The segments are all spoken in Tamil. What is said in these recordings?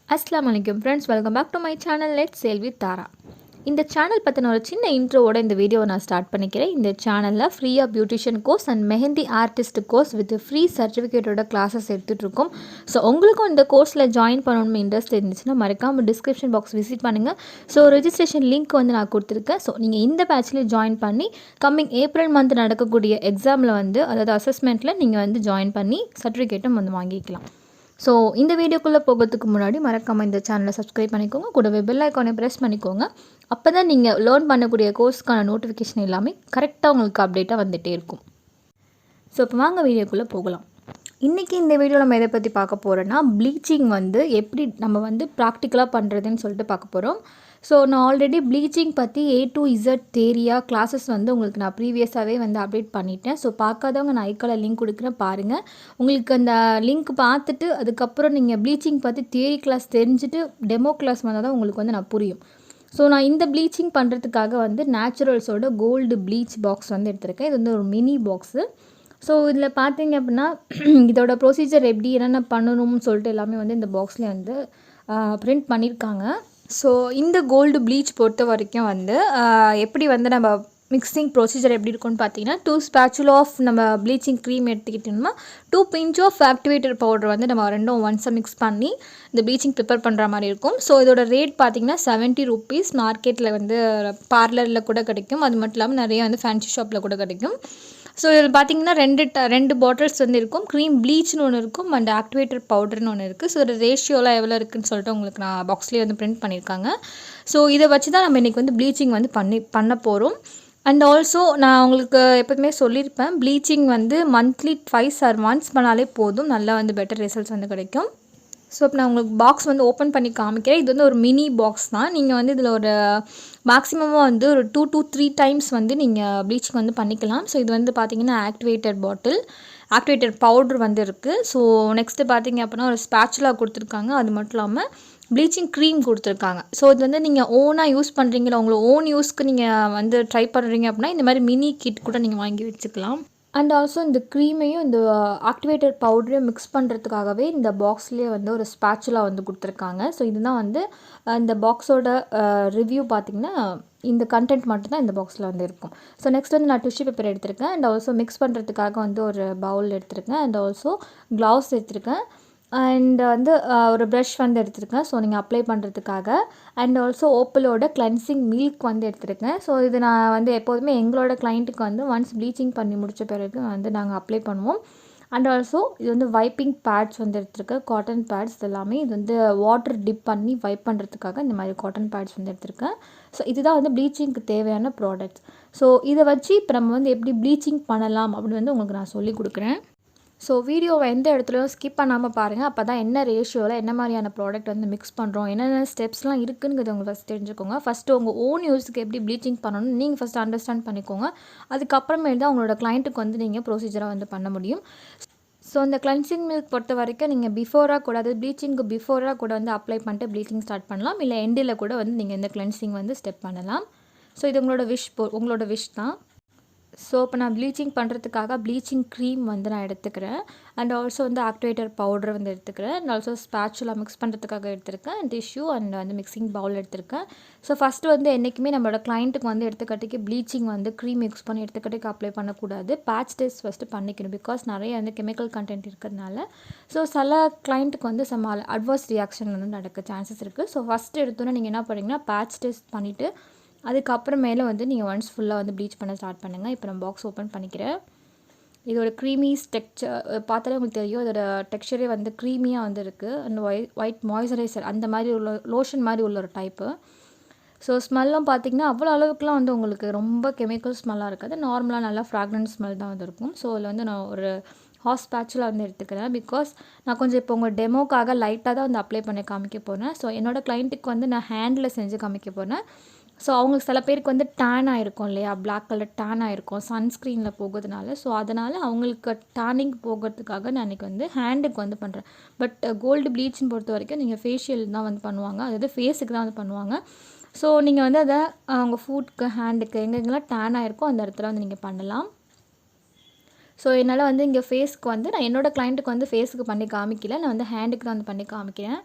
Assalamualaikum friends, welcome back to my channel. Let's Sail with Tara. இந்த சேனல் பற்றின ஒரு சின்ன இன்ட்ரோவோட இந்த வீடியோவை நான் ஸ்டார்ட் பண்ணிக்கிறேன். இந்த சேனலில் ஃப்ரீயாக beautician course and mehndi artist course with free சர்டிஃபிகேட்டோட கிளாஸஸ் எடுத்துகிட்ருக்கோம். ஸோ உங்களுக்கும் இந்த கோர்ஸில் ஜாயின் பண்ணணும்னு இன்ட்ரெஸ்ட் இருந்துச்சுன்னா மறக்காமல் டிஸ்கிரிப்ஷன் பாக்ஸ் விசிட் பண்ணுங்கள். ஸோ ரெஜிஸ்ட்ரேஷன் லிங்க் வந்து நான் கொடுத்துருக்கேன். ஸோ நீங்கள் இந்த பேட்ச்லேயே ஜாயின் பண்ணி கம்மிங் ஏப்ரல் மந்த் நடக்கக்கூடிய எக்ஸாமில் வந்து அதாவது அசஸ்மெண்ட்டில் நீங்கள் வந்து ஜாயின் பண்ணி சர்டிஃபிகேட்டும் வந்து வாங்கிக்கலாம். ஸோ இந்த வீடியோக்குள்ளே போகிறதுக்கு முன்னாடி மறக்காமல் இந்த சேனலை சப்ஸ்கிரைப் பண்ணிக்கோங்க. கூடவே பெல் ஐக்கானை ப்ரெஸ் பண்ணிக்கோங்க. அப்போ தான் நீங்கள் லேர்ன் பண்ணக்கூடிய கோர்ஸ்க்கான நோட்டிஃபிகேஷன் எல்லாமே கரெக்டாக உங்களுக்கு அப்டேட்டாக வந்துகிட்டே இருக்கும். ஸோ இப்போ வாங்க வீடியோக்குள்ளே போகலாம். இன்றைக்கி இந்த வீடியோவில் நம்ம எதை பற்றி பார்க்க போகிறோன்னா ப்ளீச்சிங் வந்து எப்படி நம்ம வந்து ப்ராக்டிக்கலாக பண்ணுறதுன்னு சொல்லிட்டு பார்க்க போகிறோம். ஸோ நான் ஆல்ரெடி ப்ளீச்சிங் பற்றி A to Z தேரியா கிளாஸஸ் வந்து உங்களுக்கு நான் ப்ரீவியஸாகவே வந்து அப்டேட் பண்ணிட்டேன். ஸோ பார்க்காதவங்க நான் ஐக்கால லிங்க் கொடுக்குறேன், பாருங்கள். உங்களுக்கு அந்த லிங்க் பார்த்துட்டு அதுக்கப்புறம் நீங்கள் ப்ளீச்சிங் பற்றி தியரி கிளாஸ் தெரிஞ்சுட்டு டெமோ கிளாஸ் வந்தால் தான் உங்களுக்கு வந்து நான் புரியும். ஸோ நான் இந்த ப்ளீச்சிங் பண்ணுறதுக்காக வந்து நேச்சுரல்ஸோட கோல்டு ப்ளீச் பாக்ஸ் வந்து எடுத்திருக்கேன். இது வந்து ஒரு மினி பாக்ஸு. ஸோ இதில் பார்த்தீங்க அப்படின்னா இதோட ப்ரொசீஜர் எப்படி என்னென்ன பண்ணணும்னு சொல்லிட்டு எல்லாமே வந்து இந்த பாக்ஸில் வந்து பிரிண்ட் பண்ணியிருக்காங்க. ஸோ இந்த கோல்டு ப்ளீச் பொறுத்த வரைக்கும் வந்து எப்படி வந்து நம்ம மிக்சிங் ப்ரொசீஜர் எப்படி இருக்குன்னு பார்த்தீங்கன்னா 2 spatula ஆஃப் நம்ம ப்ளீச்சிங் க்ரீம் எடுத்துக்கிட்டோம்னா 2 pinch ஆஃப் ஆக்டிவேட்டர் பவுடர் வந்து நம்ம ரெண்டும் ஒன்ஸாக மிக்ஸ் பண்ணி இந்த ப்ளீச்சிங் ப்ரிப்பேர் பண்ணுற மாதிரி இருக்கும். ஸோ இதோட ரேட் பார்த்திங்கன்னா 70 rupees. மார்க்கெட்டில் வந்து பார்லரில் கூட கிடைக்கும். அது மட்டும் இல்லாமல் நிறைய வந்து ஃபேன்சி ஷாப்பில் கூட கிடைக்கும். ஸோ இதில் பார்த்தீங்கன்னா ரெண்டு பாட்டில்ஸ் வந்து இருக்கும். க்ரீம் ப்ளீச்னு ஒன்று இருக்கும் அண்ட் ஆக்டிவேட்டர் பவுடர்னு ஒன்று இருக்குது. ஸோ இதோட ரேஷியோலாம் எவ்வளோ இருக்குதுன்னு சொல்லிட்டு உங்களுக்கு நான் பாக்ஸ்லேயே வந்து பிரிண்ட் பண்ணியிருக்காங்க. ஸோ இதை வச்சு தான் நம்ம இன்றைக்கி வந்து ப்ளீச்சிங் வந்து பண்ண போகிறோம். அண்ட் ஆல்சோ நான் உங்களுக்கு எப்போதுமே சொல்லியிருப்பேன், ப்ளீச்சிங் வந்து மந்த்லி 2 or once பண்ணாலே போதும், நல்லா வந்து பெட்டர் ரிசல்ட்ஸ் வந்து கிடைக்கும். ஸோ இப்போ நான் உங்களுக்கு பாக்ஸ் வந்து ஓப்பன் பண்ணி காமிக்கிறேன். இது வந்து ஒரு மினி பாக்ஸ் தான். நீங்கள் வந்து இதில் ஒரு மேக்ஸிமமாக வந்து ஒரு 2 to 3 times வந்து நீங்கள் ப்ளீச்சிங் வந்து பண்ணிக்கலாம். ஸோ இது வந்து பார்த்திங்கன்னா ஆக்டிவேட்டர் பாட்டில், ஆக்டிவேட்டர் பவுட்ரு வந்து இருக்குது. ஸோ நெக்ஸ்ட்டு பார்த்திங்க அப்படின்னா ஒரு ஸ்பேச்சுலா கொடுத்துருக்காங்க. அது மட்டும் இல்லாமல் ப்ளீச்சிங் க்ரீம் கொடுத்துருக்காங்க. ஸோ இது வந்து நீங்கள் ஓனாக யூஸ் பண்ணுறீங்களா, உங்களை ஓன் யூஸ்க்கு நீங்கள் வந்து ட்ரை பண்ணுறீங்க அப்படின்னா இந்த மாதிரி மினி கிட் கூட நீங்கள் வாங்கி வச்சுக்கலாம். அண்ட் ஆல்சோ இந்த க்ரீமையும் இந்த ஆக்டிவேட்டர் பவுடரையும் மிக்ஸ் பண்ணுறதுக்காகவே இந்த பாக்ஸ்லேயே வந்து ஒரு ஸ்பேச்சுலா வந்து கொடுத்துருக்காங்க. ஸோ இதுதான் வந்து இந்த பாக்ஸோட ரிவ்யூ பார்த்திங்கன்னா இந்த கண்டென்ட் மட்டும்தான் இந்த பாக்ஸில் வந்து இருக்கும். ஸோ நெக்ஸ்ட் வந்து நான் டிஷ்யூ பேப்பர் எடுத்திருக்கேன். அண்ட் ஆல்சோ மிக்ஸ் பண்ணுறதுக்காக வந்து ஒரு பவுல் எடுத்திருக்கேன். அண்ட் ஆல்சோ க்ளவுஸ் எடுத்திருக்கேன். அண்ட் வந்து ஒரு ப்ரஷ் வந்து எடுத்திருக்கேன், ஸோ நீங்கள் அப்ளை பண்ணுறதுக்காக. அண்ட் ஆல்சோ ஓப்பலோட கிளென்சிங் மில்க் வந்து எடுத்திருக்கேன். ஸோ இது நான் வந்து எப்போதுமே எங்களோட கிளைண்ட்டுக்கு வந்து ஒன்ஸ் ப்ளீச்சிங் பண்ணி முடித்த பிறகு வந்து நாங்கள் அப்ளை பண்ணுவோம். அண்ட் ஆல்சோ இது வந்து வைப்பிங் பேட்ஸ் வந்து எடுத்திருக்கேன், காட்டன் பேட்ஸ் எல்லாமே. இது வந்து வாட்டர் டிப் பண்ணி வைப் பண்ணுறதுக்காக இந்த மாதிரி காட்டன் பேட்ஸ் வந்து எடுத்திருக்கேன். ஸோ இதுதான் வந்து ப்ளீச்சிங்க்கு தேவையான ப்ராடக்ட்ஸ். ஸோ இதை வச்சு இப்போ நம்ம வந்து எப்படி ப்ளீச்சிங் பண்ணலாம் அப்படின்னு வந்து உங்களுக்கு நான் சொல்லி கொடுக்குறேன். ஸோ வீடியோவை எந்த இடத்துலையும் ஸ்கிப் பண்ணாமல் பாருங்கள். அப்போ தான் என்ன ரேஷியோவில் என்ன மாதிரியான ப்ராடக்ட் வந்து மிக்ஸ் பண்ணுறோம், என்னென்ன ஸ்டெப்ஸ்லாம் இருக்குங்கிறது உங்களுக்கு ஃபஸ்ட் தெரிஞ்சுக்கோங்க. ஃபஸ்ட்டு உங்கள் ஓன் யூஸுக்கு எப்படி ப்ளீச்சிங் பண்ணணும்னு நீங்கள் ஃபஸ்ட்டு அண்டர்ஸ்டாண்ட் பண்ணிக்கோங்க. அதுக்கப்புறமேல் தான் உங்களோட கிளைண்ட்டுக்கு வந்து நீங்கள் ப்ரொசீஜராக வந்து பண்ண முடியும். ஸோ இந்த கிளென்சிங் மில்க் பொறுத்த வரைக்கும் நீங்கள் பிஃபோராக கூட, அதாவது ப்ளீச்சிங்க்கு பிஃபோராக கூட வந்து அப்ளை பண்ணிட்டு ப்ளீச்சிங் ஸ்டார்ட் பண்ணலாம். இல்லை எண்டில் கூட வந்து நீங்கள் இந்த கிளென்சிங் வந்து ஸ்டெப் பண்ணலாம். ஸோ இது உங்களோட விஷ் தான். ஸோ இப்போ நான் ப்ளீச்சிங் பண்ணுறதுக்காக ப்ளீச்சிங் க்ரீம் வந்து நான் எடுத்துக்கிறேன். அண்ட் ஆல்சோ வந்து ஆக்டிவேட்டர் பவுடர் வந்து எடுத்துக்கிறேன். அண்ட் ஆல்சோ ஸ்பேச்சுலா மிக்ஸ் பண்ணுறதுக்காக எடுத்திருக்கேன். டிஷ்யூ அண்ட் வந்து மிக்சிங் பவுல் எடுத்திருக்கேன். ஸோ ஃபஸ்ட்டு வந்து என்றைக்குமே நம்மளோட கிளைண்ட்டுக்கு வந்து எடுத்துக்கட்டிக்கு ப்ளீச்சிங் வந்து க்ரீம் யூஸ் பண்ணி எடுத்துக்கட்டிக்கு அப்ளை பண்ணக்கூடாது. பேட்ச் டெஸ்ட் ஃபஸ்ட்டு பண்ணிக்கணும், பிகாஸ் நிறைய வந்து கெமிக்கல் கண்டென்ட் இருக்கிறதுனால. ஸோ சில கிளைண்ட்டுக்கு வந்து அட்வர்ஸ் ரியாக்ஷன் வந்து நடக்க சான்சஸ் இருக்குது. ஸோ ஃபஸ்ட்டு எடுத்தோன்னே நீங்கள் என்ன பண்ணுறீங்கன்னா பேட்ச் டெஸ்ட் பண்ணிவிட்டு அதுக்கப்புறமேலே வந்து நீங்கள் ஒன்ஸ் ஃபுல்லாக வந்து ப்ளீச் பண்ண ஸ்டார்ட் பண்ணுங்கள். இப்போ நான் பாக்ஸ் ஓப்பன் பண்ணிக்கிறேன். இதோட க்ரீமி டெக்ஸ்சர் பார்த்தாலே உங்களுக்கு தெரியும். இதோட டெக்ஸ்சரே வந்து க்ரீமியாக வந்து இருக்குது. அந்த ஒயிட் மாய்ஸ்சரைசர் அந்த மாதிரி உள்ள லோஷன் மாதிரி உள்ள ஒரு டைப்பு. ஸோ ஸ்மெல்லும் பார்த்திங்கன்னா அவ்வளோ அளவுக்குலாம் வந்து உங்களுக்கு ரொம்ப கெமிக்கல் ஸ்மெல்லாக இருக்காது. நார்மலாக நல்லா ஃப்ராக்ரன்ஸ் ஸ்மெல் தான் வந்து இருக்கும். ஸோ அதில் வந்து நான் ஒரு ஹாஸ் பேட்சில் வந்து எடுத்துக்கிறேன். பிகாஸ் நான் கொஞ்சம் இப்போ உங்கள் டெமோக்காக லைட்டாக தான் வந்து அப்ளை பண்ணி காமிக்க போகிறேன். ஸோ என்னோடய கிளைண்ட்டுக்கு வந்து நான் ஹேண்டில் செஞ்சு காமிக்க போகிறேன். ஸோ அவங்களுக்கு சில பேருக்கு வந்து டேன் ஆகிருக்கும் இல்லையா, பிளாக் கலர் டேன் ஆகிருக்கும் சன்ஸ்க்ரீனில் போகிறதுனால. ஸோ அதனால் அவங்களுக்கு டேனிங் போகிறதுக்காக நான் இன்றைக்கி வந்து ஹேண்டுக்கு வந்து பண்ணுறேன். பட் கோல்டு ப்ளீச்சிங் பொறுத்த வரைக்கும் நீங்கள் ஃபேஷியல் தான் வந்து பண்ணுவாங்க, அதாவது ஃபேஸுக்கு தான் வந்து பண்ணுவாங்க. ஸோ நீங்கள் வந்து அதை அவங்க ஃபுட்க்கு ஹேண்டுக்கு எங்கெங்கெல்லாம் டேன் ஆகிருக்கோ அந்த இடத்துல வந்து நீங்கள் பண்ணலாம். ஸோ என்னால் வந்து இங்கே ஃபேஸ்க்கு வந்து நான் என்னோடய கிளைண்ட்டுக்கு வந்து ஃபேஸுக்கு பண்ணி காமிக்கல, நான் வந்து ஹேண்டுக்கு தான் வந்து பண்ணி காமிக்கிறேன்.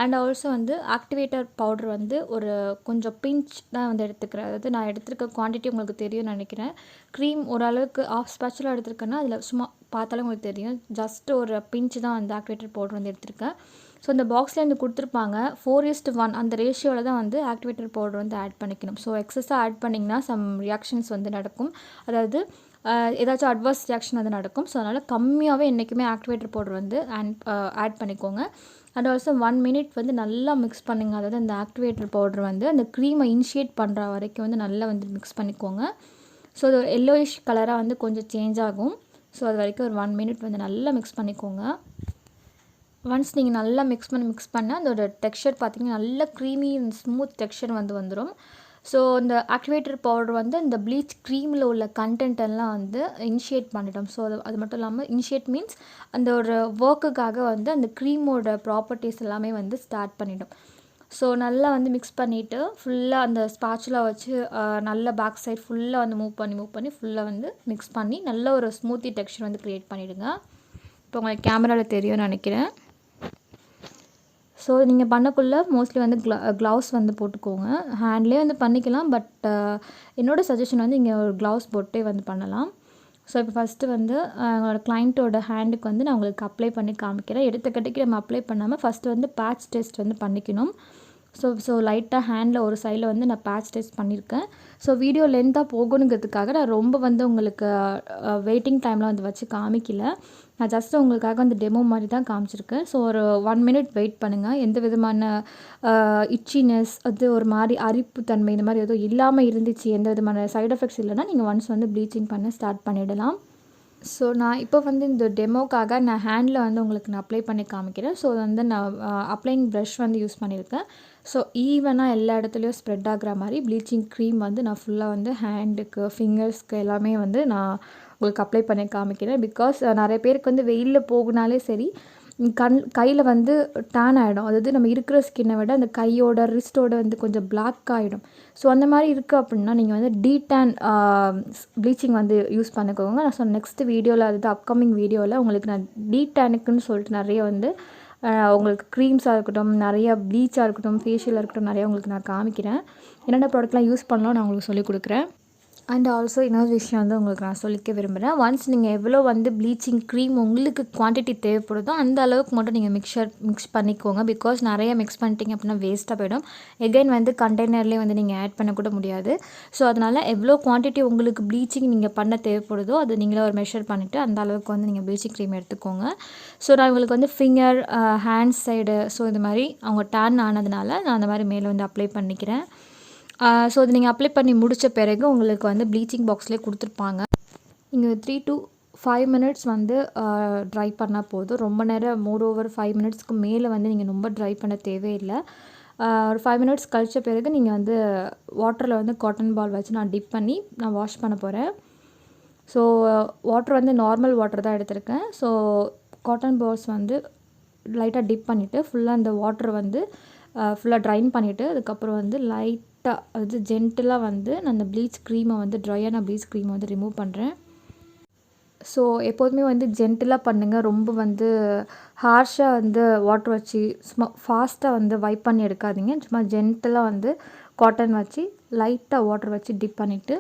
அண்ட் ஆல்சோ வந்து ஆக்டிவேட்டர் பவுடர் வந்து ஒரு கொஞ்சம் பிஞ்ச் தான் வந்து எடுத்துக்கிறேன். அதாவது நான் எடுத்துருக்க குவான்டிட்டி உங்களுக்கு தெரியும்னு நினைக்கிறேன். க்ரீம் ஓரளவுக்கு ஆஃப் ஸ்பேச்சுலா எடுத்திருக்கேன்னா அதில் சும்மா பார்த்தாலே உங்களுக்கு தெரியும். ஜஸ்ட் ஒரு பிஞ்ச் தான் வந்து ஆக்டிவேட்டர் பவுடர் வந்து எடுத்திருக்கேன். ஸோ இந்த பாக்ஸில் வந்து கொடுத்துருப்பாங்க 4:1 அந்த ரேஷியோவில் தான் வந்து ஆக்டிவேட்டர் பவுடர் வந்து ஆட் பண்ணிக்கணும். ஸோ எக்ஸஸாக ஆட் பண்ணிங்கன்னா சம் ரியாக்ஷன்ஸ் வந்து நடக்கும். அதாவது ஏதாச்சும் அட்வர்ஸ் ரியாக்ஷன் வந்து நடக்கும். ஸோ அதனால் கம்மியாகவே என்றைக்குமே ஆக்டிவேட்டர் பவுடர் வந்து ஆட் பண்ணிக்கோங்க. அண்ட் ஆல்சோ 1 மினிட் வந்து நல்லா மிக்ஸ் பண்ணுங்கள். அதாவது அந்த ஆக்டிவேட்டர் பவுடர் வந்து அந்த க்ரீமை இனிஷியேட் பண்ணுற வரைக்கும் வந்து நல்லா வந்து மிக்ஸ் பண்ணிக்கோங்க. ஸோ அது எல்லோயிஷ் கலராக வந்து கொஞ்சம் சேஞ்ச் ஆகும். ஸோ அது வரைக்கும் ஒரு 1 மினிட் வந்து நல்லா மிக்ஸ் பண்ணிக்கோங்க. ஒன்ஸ் நீங்கள் நல்லா மிக்ஸ் பண்ண அதோட டெக்ஸ்சர் பார்த்திங்கன்னா நல்ல க்ரீமி அண்ட் ஸ்மூத் டெக்ஸ்சர் வந்து வந்துடும். ஸோ இந்த ஆக்டிவேட்டர் பவுடர் வந்து இந்த ப்ளீச் க்ரீமில் உள்ள கண்டென்ட் எல்லாம் வந்து இனிஷியேட் பண்ணிட்டோம். ஸோ அது மட்டும் இல்லாமல் இனிஷியேட் மீன்ஸ் அந்த ஒரு ஒர்க்குக்காக வந்து அந்த க்ரீமோட ப்ராப்பர்ட்டிஸ் எல்லாமே வந்து ஸ்டார்ட் பண்ணிட்டோம். ஸோ நல்லா வந்து மிக்ஸ் பண்ணிவிட்டு ஃபுல்லாக அந்த ஸ்பாச்சுலா வச்சு நல்ல பேக் சைட் ஃபுல்லாக வந்து மூவ் பண்ணி ஃபுல்லாக வந்து மிக்ஸ் பண்ணி நல்ல ஒரு ஸ்மூத்தி டெக்ஸ்சர் வந்து க்ரியேட் பண்ணிவிடுங்க. இப்போ உங்களுக்கு கேமராவில் தெரியும்னு நினைக்கிறேன். ஸோ நீங்கள் பண்ணக்குள்ளே மோஸ்ட்லி வந்து க்ளவுஸ் வந்து போட்டுக்கோங்க. ஹேண்ட்லேயே வந்து பண்ணிக்கலாம். பட் என்னோடய சஜஷன் வந்து இங்கே ஒரு க்ளவுஸ் போட்டே வந்து பண்ணலாம். ஸோ இப்போ ஃபஸ்ட்டு வந்து என்னோடய கிளைண்ட்டோட ஹேண்டுக்கு வந்து நான் உங்களுக்கு அப்ளை பண்ணி காமிக்கிறேன். எடுத்துக்கிட்டே நம்ம அப்ளை பண்ணாமல் ஃபஸ்ட்டு வந்து பேட்ச் டெஸ்ட் வந்து பண்ணிக்கணும். ஸோ லைட்டாக ஹேண்டில் ஒரு சைடில் வந்து நான் பேட்ச் டெஸ்ட் பண்ணியிருக்கேன். ஸோ வீடியோ லென்த்தாக போகணுங்கிறதுக்காக நான் ரொம்ப வந்து உங்களுக்கு வெயிட்டிங் டைமில் வந்து வச்சு காமிக்கல. நான் ஜஸ்ட்டு உங்களுக்காக வந்து டெமோ மாதிரி தான் காமிச்சிருக்கேன். ஸோ ஒரு 1 மினிட் வெயிட் பண்ணுங்கள். எந்த விதமான இச்சினஸ் அது ஒரு மாதிரி அரிப்பு தன்மை இந்த மாதிரி எதுவும் இல்லாமல் இருந்துச்சு, எந்த விதமான சைட் எஃபெக்ட்ஸ் இல்லைன்னா நீங்கள் ஒன்ஸ் வந்து ப்ளீச்சிங் பண்ண ஸ்டார்ட் பண்ணிடலாம். ஸோ நான் இப்போ வந்து இந்த டெமோக்காக நான் ஹேண்டில் வந்து உங்களுக்கு நான் அப்ளை பண்ணி காமிக்கிறேன். ஸோ வந்து நான் அப்ளைங் ப்ரஷ் வந்து யூஸ் பண்ணியிருக்கேன். ஸோ ஈவனாக எல்லா இடத்துலையும் ஸ்ப்ரெட் ஆகிற மாதிரி ப்ளீச்சிங் க்ரீம் வந்து நான் ஃபுல்லாக வந்து ஹேண்டுக்கு ஃபிங்கர்ஸ்க்கு எல்லாமே வந்து நான் உங்களுக்கு அப்ளை பண்ணி காமிக்கிறேன். பிகாஸ் நிறைய பேருக்கு வந்து வெயிலில் போகுனாலே சரி கையில் வந்து டேன் ஆகிடும். அதாவது நம்ம இருக்கிற ஸ்கின்னை விட அந்த கையோட ரிஸ்ட்டோட வந்து கொஞ்சம் பிளாக் ஆகிடும். ஸோ அந்த மாதிரி இருக்குது அப்படின்னா நீங்கள் வந்து டீடேன் ப்ளீச்சிங் வந்து யூஸ் பண்ணிக்கோங்க. நான் சொன்ன நெக்ஸ்ட் வீடியோவில் அதாவது அப்கமிங் வீடியோவில் உங்களுக்கு நான் டீடேனுக்குன்னு சொல்லிட்டு நிறைய வந்து உங்களுக்கு க்ரீம்ஸாக இருக்கட்டும், நிறையா ப்ளீச்சாக இருக்கட்டும், ஃபேஷியலாக இருக்கட்டும் நிறையா உங்களுக்கு நான் காமிக்கிறேன். என்னென்ன ப்ராடக்ட்லாம் யூஸ் பண்ணலாம் நான் உங்களுக்கு சொல்லிக் கொடுக்குறேன். அண்ட் ஆல்சோ இன்னொரு விஷயம் வந்து உங்களுக்கு நான் சொல்லிக்க விரும்புகிறேன். ஒன்ஸ் நீங்கள் எவ்வளோ வந்து ப்ளீச்சிங் க்ரீம் உங்களுக்கு குவான்டிட்டி தேவைப்படுதோ அந்த அளவுக்கு மட்டும் நீங்கள் மிக்ஸ் பண்ணிக்கோங்க. பிகாஸ் நிறைய மிக்ஸ் பண்ணிட்டீங்க அப்படின்னா வேஸ்ட்டாக போயிடும். எகைன் வந்து கண்டெய்னர்லேயே வந்து நீங்கள் ஆட் பண்ணக்கூட முடியாது. ஸோ அதனால் எவ்வளோ குவான்டிட்டி உங்களுக்கு ப்ளீச்சிங் நீங்கள் பண்ண தேவைப்படுதோ அது நீங்களே ஒரு மெஷர் பண்ணிவிட்டு அந்த அளவுக்கு வந்து நீங்கள் ப்ளீச்சிங் க்ரீம் எடுத்துக்கோங்க. ஸோ நான் உங்களுக்கு வந்து ஃபிங்கர், ஹேண்ட் சைடு ஸோ இது மாதிரி அவங்க டேன் ஆனதுனால நான் அந்த மாதிரி மேலே வந்து அப்ளை பண்ணிக்கிறேன். ஸோ அது நீங்கள் அப்ளை பண்ணி முடித்த பிறகு உங்களுக்கு வந்து ப்ளீச்சிங் பாக்ஸ்லேயே கொடுத்துருப்பாங்க. நீங்கள் 3 to 5 மினிட்ஸ் வந்து ட்ரை பண்ணால் போதும். ரொம்ப நேரம் மோரோவர் 5 மினிட்ஸ்க்கு மேலே வந்து நீங்கள் ரொம்ப ட்ரை பண்ண தேவையில்லை. ஒரு 5 மினிட்ஸ் கழித்த பிறகு நீங்கள் வந்து வாட்டரில் வந்து காட்டன் பால் வச்சு நான் டிப் பண்ணி நான் வாஷ் பண்ண போகிறேன். ஸோ வாட்டர் வந்து நார்மல் வாட்டர் தான் எடுத்திருக்கேன். ஸோ காட்டன் பால்ஸ் வந்து லைட்டாக டிப் பண்ணிவிட்டு ஃபுல்லாக அந்த வாட்டர் வந்து ஃபுல்லாக ட்ரைன் பண்ணிவிட்டு அதுக்கப்புறம் வந்து லைட்டாக அது ஜென்டிலாக வந்து நான் அந்த ப்ளீச் க்ரீமை வந்து ட்ரையான ப்ளீச் க்ரீமை வந்து ரிமூவ் பண்ணுறேன். ஸோ எப்போதுமே வந்து ஜென்டிலாக பண்ணுங்கள். ரொம்ப வந்து ஹார்ஷாக வந்து வாட்டர் வச்சு சும்மா ஃபாஸ்ட்டாக வந்து வைப் பண்ணி எடுக்காதீங்க. சும்மா ஜென்டிலாக வந்து காட்டன் வச்சு லைட்டாக வாட்டர் வச்சு டிப் பண்ணிவிட்டு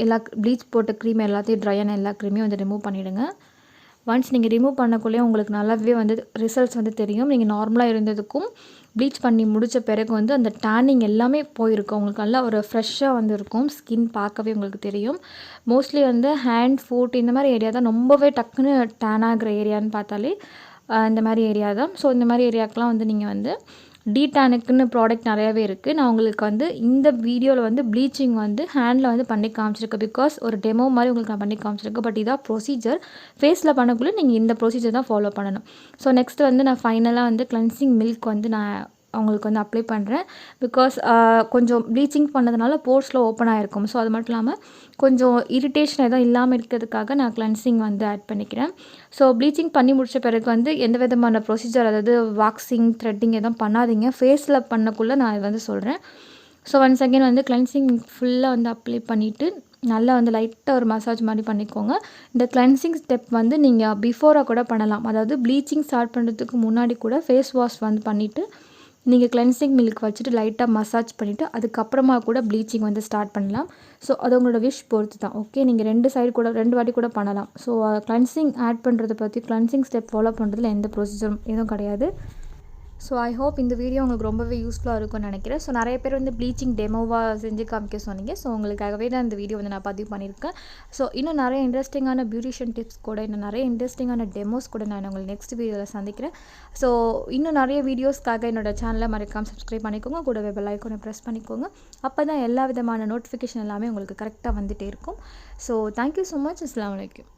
எல்லா ப்ளீச் போட்ட க்ரீம் எல்லாத்தையும் ட்ரையான எல்லா க்ரீமையும் வந்து ரிமூவ் பண்ணிவிடுங்க. ஒன்ஸ் நீங்கள் ரிமூவ் பண்ணக்குள்ளேயே உங்களுக்கு நல்லாவே வந்து ரிசல்ட்ஸ் வந்து தெரியும். நீங்கள் நார்மலாக இருந்ததுக்கும் ப்ளீச் பண்ணி முடித்த பிறகு வந்து அந்த டேனிங் எல்லாமே போயிருக்கும். உங்களுக்கு நல்லா ஒரு ஃப்ரெஷ்ஷாக வந்து இருக்கும். ஸ்கின் பார்க்கவே உங்களுக்கு தெரியும். மோஸ்ட்லி வந்து ஹேண்ட், ஃபுட் இந்த மாதிரி ஏரியா தான் ரொம்பவே டக்குன்னு டேன் ஆகிற ஏரியான்னு பார்த்தாலே இந்த மாதிரி ஏரியா தான். ஸோ இந்த மாதிரி ஏரியாக்கெலாம் வந்து நீங்கள் வந்து டீடானுக்குன்னு ப்ராடக்ட் நிறையாவே இருக்குது. நான் உங்களுக்கு வந்து இந்த வீடியோவில் வந்து ப்ளீச்சிங் வந்து ஹேண்டில் வந்து பண்ணி காமிச்சிருக்கேன். பிகாஸ் ஒரு டெமோ மாதிரி உங்களுக்கு நான் பண்ணி காமிச்சிருக்கேன். பட் இதான் ப்ரொசீஜர். ஃபேஸில் பண்ணக்குள்ளே நீங்கள் இந்த ப்ரொசீஜர் தான் ஃபாலோ பண்ணணும். ஸோ நெக்ஸ்ட்டு வந்து நான் ஃபைனலாக வந்து கிளென்சிங் மில்க் வந்து நான் அவங்களுக்கு வந்து அப்ளை பண்ணுறேன். பிகாஸ் கொஞ்சம் ப்ளீச்சிங் பண்ணதுனால போர்ஸில் ஓப்பன் ஆகிருக்கும். ஸோ அது மட்டும் இல்லாமல் கொஞ்சம் இரிட்டேஷன் எதுவும் இல்லாமல் இருக்கிறதுக்காக நான் கிளென்சிங் வந்து ஆட் பண்ணிக்கிறேன். ஸோ ப்ளீச்சிங் பண்ணி முடித்த பிறகு வந்து எந்த விதமான ப்ரொசீஜர் அதாவது வாக்ஸிங், த்ரெட்டிங் எதுவும் பண்ணாதீங்க. ஃபேஸில் பண்ணக்குள்ளே நான் இது வந்து சொல்கிறேன். ஸோ ஒன்ஸ் அகெயின் வந்து கிளென்சிங் ஃபுல்லாக வந்து அப்ளை பண்ணிவிட்டு நல்லா வந்து லைட்டாக ஒரு மசாஜ் மாதிரி பண்ணிக்கோங்க. இந்த கிளென்சிங் ஸ்டெப் வந்து நீங்கள் பிஃபோராக கூட பண்ணலாம். அதாவது ப்ளீச்சிங் ஸ்டார்ட் பண்ணுறதுக்கு முன்னாடி கூட ஃபேஸ் வாஷ் வந்து பண்ணிவிட்டு நீங்கள் கிளென்சிங் மில்க் வச்சுட்டு லைட்டாக மசாஜ் பண்ணிவிட்டு அதுக்கப்புறமா கூட ப்ளீச்சிங் வந்து ஸ்டார்ட் பண்ணலாம். ஸோ அது உங்களோட விஷ் பொறுத்து தான். ஓகே, நீங்கள் 2 சைடு கூட 2 வாட்டி கூட பண்ணலாம். ஸோ கிளென்சிங் ஆட் பண்ணுறத பற்றி கிளென்சிங் ஸ்டெப் ஃபாலோ பண்ணுறதுல எந்த ப்ரொசீஜரும் எதுவும் கிடையாது. ஸோ ஐ ஹோப் இந்த வீடியோ உங்களுக்கு ரொம்பவே யூஸ்ஃபுல்லாக இருக்கும்னு நினைக்கிறேன். ஸோ நிறைய பேர் வந்து ப்ளீச்சிங் டெமோவாக செஞ்சு காமிக்க சொன்னீங்க. ஸோ உங்களுக்காகவே தான் இந்த வீடியோ வந்து நான் பதிவு பண்ணியிருக்கேன். ஸோ இன்னும் நிறைய இன்ட்ரெஸ்டிங்கான பியூட்டிஷியன் டிப்ஸ் கூட, இன்னும் நிறைய இன்ட்ரெஸ்டிங்கான டெமோஸ் கூட நான் உங்களுக்கு நெக்ஸ்ட் வீடியோவில் சந்திக்கிறேன். ஸோ இன்னும் நிறைய வீடியோஸ்க்காக என்னோட சேனலை மறக்காமல் சப்ஸ்கிரைப் பண்ணிக்கோங்க. கூடவே பெல் ஐக்கானை ப்ரெஸ் பண்ணிக்கோங்க. அப்போ தான் எல்லா விதமான நோட்டிஃபிகேஷன் எல்லாமே உங்களுக்கு கரெக்டாக வந்துகிட்டே இருக்கும். So thank you so much. அஸ்ஸலாமு அலைக்கும்.